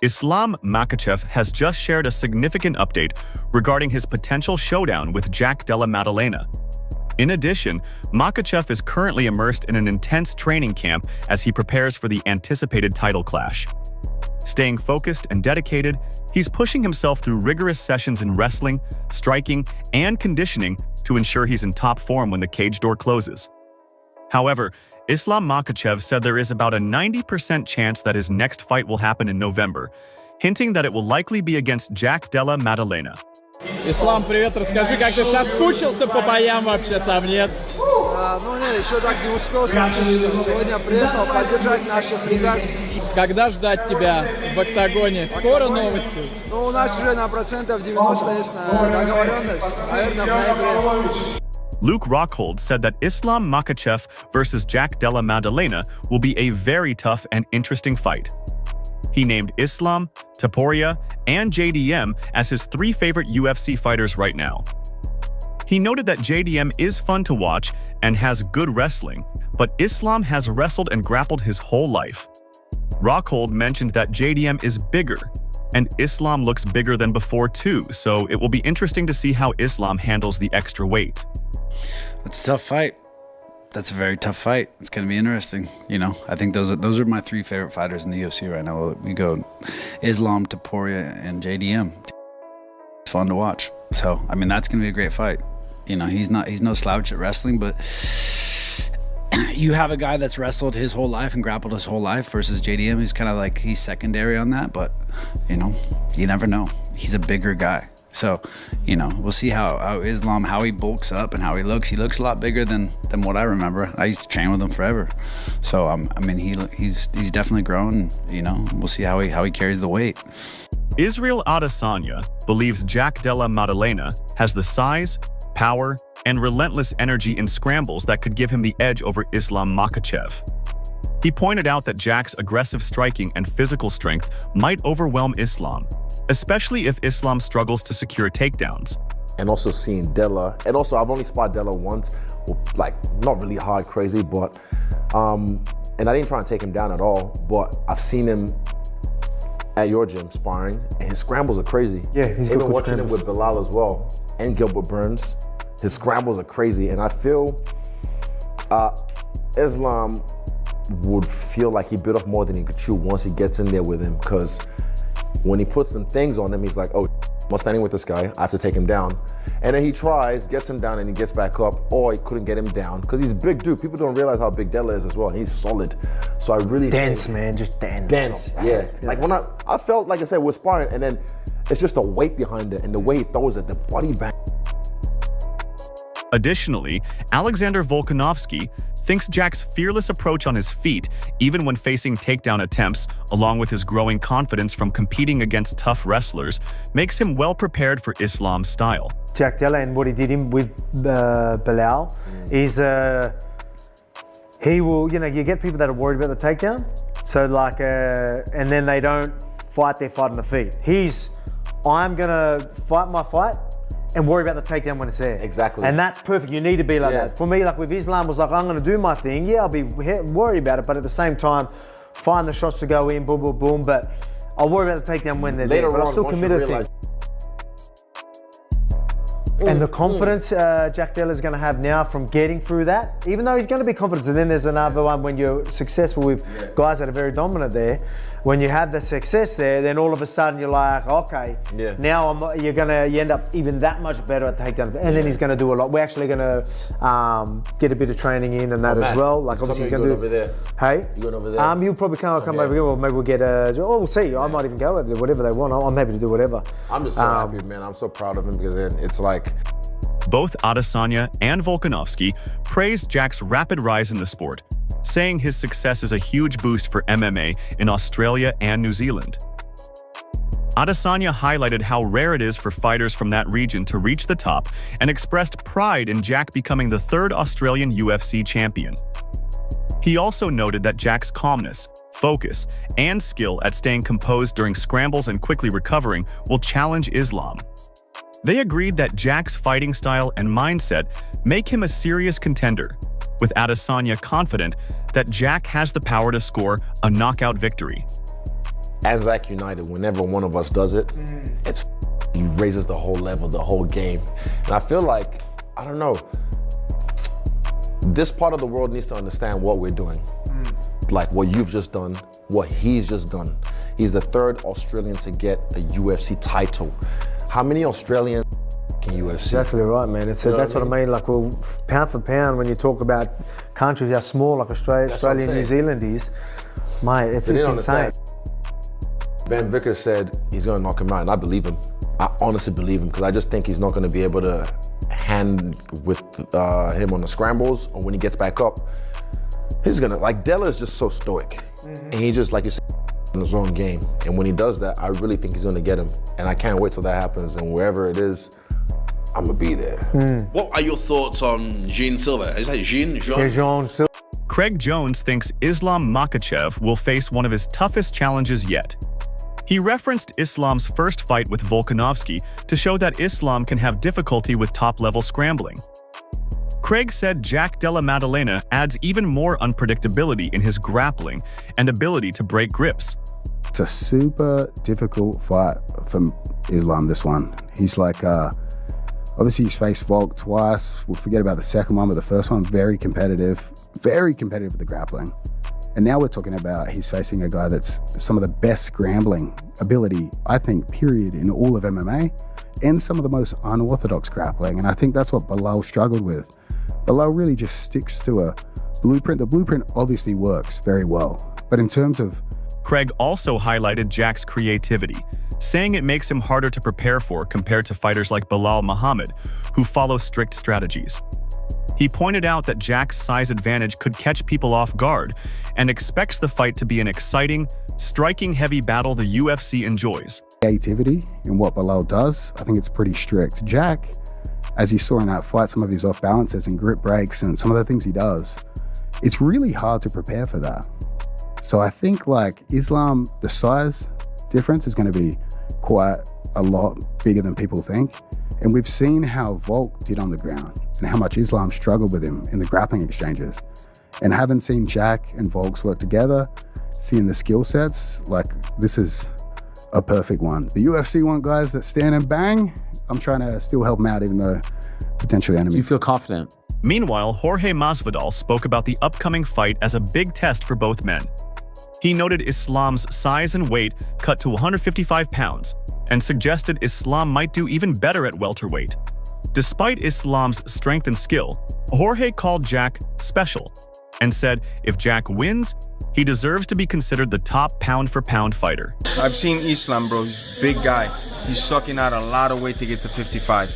Islam Makhachev has just shared a significant update regarding his potential showdown with Della Maddalena. In addition, Makhachev is currently immersed in an intense training camp as he prepares for the anticipated title clash. Staying focused and dedicated, he's pushing himself through rigorous sessions in wrestling, striking, and conditioning to ensure he's in top form when the cage door closes. However, Islam Makhachev said there is about a 90% chance that his next fight will happen in November, hinting that it will likely be against Della Maddalena. Ислам, привет, расскажи, как ты соскучился по боям вообще, сам нет? Ну нет, еще так не успел соскучиться. Сегодня приехал поддержать наших ребят. Когда ждать тебя в октагоне? Скоро новости? Ну, у нас уже на процентов 90 есть договоренность. Наверное, в ноябре. Luke Rockhold said that Islam Makhachev versus Della Maddalena will be a very tough and interesting fight. He named Islam, Topuria, and JDM as his three favorite UFC fighters right now. He noted that JDM is fun to watch and has good wrestling, but Islam has wrestled and grappled his whole life. Rockhold mentioned that JDM is bigger, and Islam looks bigger than before too, so it will be interesting to see how Islam handles the extra weight. That's a tough fight. That's a very tough fight. It's going to be interesting. You know, I think those are my three favorite fighters in the UFC right now. We go Islam, Topuria, and JDM. It's fun to watch. So, I mean, that's going to be a great fight. You know, he's no slouch at wrestling, but you have a guy that's wrestled his whole life and grappled his whole life versus JDM, who's kind of like, he's secondary on that, but, you know, you never know. He's a bigger guy. So, you know, we'll see how Islam, how he bulks up and how he looks. He looks a lot bigger than what I remember. I used to train with him forever. So, I mean, he's definitely grown. You know, we'll see how he carries the weight. Israel Adesanya believes Della Maddalena has the size, power, and relentless energy in scrambles that could give him the edge over Islam Makhachev. He pointed out that Jack's aggressive striking and physical strength might overwhelm Islam, especially if Islam struggles to secure takedowns. And also seeing Della, and also I've only sparred Della once, like not really hard crazy, but and I didn't try and take him down at all, but I've seen him at your gym sparring, and his scrambles are crazy. Yeah, he's good. Even watching him with Bilal as well, and Gilbert Burns, his scrambles are crazy, and I feel Islam would feel like he bit off more than he could chew once he gets in there with him, because when he puts some things on him, he's like, oh, I'm standing with this guy, I have to take him down. And then he tries, gets him down, and he gets back up, or he couldn't get him down, because he's a big dude. People don't realize how big Della is as well, and he's solid. So I really dense, man, just dense. Dense, yeah. Like when I felt, like I said, we're sparring, and then it's just a weight behind it, and the way he throws it, the body bang. Additionally, Alexander Volkanovski thinks Jack's fearless approach on his feet, even when facing takedown attempts, along with his growing confidence from competing against tough wrestlers, makes him well prepared for Islam's style. Della and what he did with Bilal is he will, you know, you get people that are worried about the takedown, so like, and then they don't fight their fight on the feet. I'm gonna fight my fight and worry about the takedown when it's there. Exactly. And that's perfect. You need to be like that. For me, like with Islam, was like, I'm going to do my thing. Yeah, I'll be worried about it, but at the same time, find the shots to go in, boom, boom, boom. But I'll worry about the takedown when they're there. But I'm still committed to it. And the confidence Della is going to have now from getting through that, even though he's going to be confident. And then there's another one when you're successful with guys that are very dominant there. When you have the success there, then all of a sudden you're like, okay, now you end up even that much better at the takedown. And then he's going to do a lot. We're actually going to get a bit of training in and that as well. Like obviously he's going to do. Over there. Hey, you going over there? You'll probably come over here, or maybe we'll get a. Oh, we'll see. I might even go with whatever they want. I'm happy to do whatever. I'm just so happy, man. I'm so proud of him, because then it's like. Both Adesanya and Volkanovski praised Jack's rapid rise in the sport, saying his success is a huge boost for MMA in Australia and New Zealand. Adesanya highlighted how rare it is for fighters from that region to reach the top and expressed pride in Jack becoming the third Australian UFC champion. He also noted that Jack's calmness, focus, and skill at staying composed during scrambles and quickly recovering will challenge Islam. They agreed that Jack's fighting style and mindset make him a serious contender, with Adesanya confident that Jack has the power to score a knockout victory. as Zach United, whenever one of us does it, he raises the whole level, the whole game. And I feel like, I don't know, this part of the world needs to understand what we're doing. Like what you've just done, what he's just done. He's the third Australian to get a UFC title. How many Australians in UFC? Exactly right, man. That's what I mean. Like, well, pound for pound, when you talk about countries how small, like Australia and New Zealand is, mate, it's insane. Ben Vickers said he's going to knock him out, and I believe him. I honestly believe him, because I just think he's not going to be able to hand with him on the scrambles, or when he gets back up. He's going to, like, Della is just so stoic. And he just, like you said, in his own game. And when he does that, I really think he's going to get him. And I can't wait till that happens. And wherever it is, I'm going to be there. What are your thoughts on Jean Silva? Is that Jean? Yeah, Jean Silva. Craig Jones thinks Islam Makhachev will face one of his toughest challenges yet. He referenced Islam's first fight with Volkanovski to show that Islam can have difficulty with top-level scrambling. Craig said Jack Della Maddalena adds even more unpredictability in his grappling and ability to break grips. It's a super difficult fight for Islam, this one. He's like, obviously he's faced Volk twice. We'll forget about the second one, but the first one, very competitive with the grappling. And now we're talking about he's facing a guy that's some of the best scrambling ability, I think, period, in all of MMA, and some of the most unorthodox grappling. And I think that's what Belal struggled with. Belal really just sticks to a blueprint. The blueprint obviously works very well, but in terms of... Craig also highlighted Jack's creativity, saying it makes him harder to prepare for compared to fighters like Belal Muhammad, who follow strict strategies. He pointed out that Jack's size advantage could catch people off guard and expects the fight to be an exciting, striking-heavy battle the UFC enjoys. Creativity in what Belal does, I think it's pretty strict. Jack, as you saw in that fight, some of his off balances and grip breaks and some of the things he does, it's really hard to prepare for that. So I think like Islam, the size difference is going to be quite a lot bigger than people think. And we've seen how Volk did on the ground and how much Islam struggled with him in the grappling exchanges. And having seen Jack and Volks work together, seeing the skill sets, like this is a perfect one. The UFC want guys that stand and bang. I'm trying to still help them out, even though potentially enemies. You feel confident? Meanwhile, Jorge Masvidal spoke about the upcoming fight as a big test for both men. He noted Islam's size and weight cut to 155 pounds and suggested Islam might do even better at welterweight. Despite Islam's strength and skill, Jorge called Jack special and said if Jack wins, he deserves to be considered the top pound-for-pound fighter. I've seen Islam, bro. He's a big guy. He's sucking out a lot of weight to get to 55.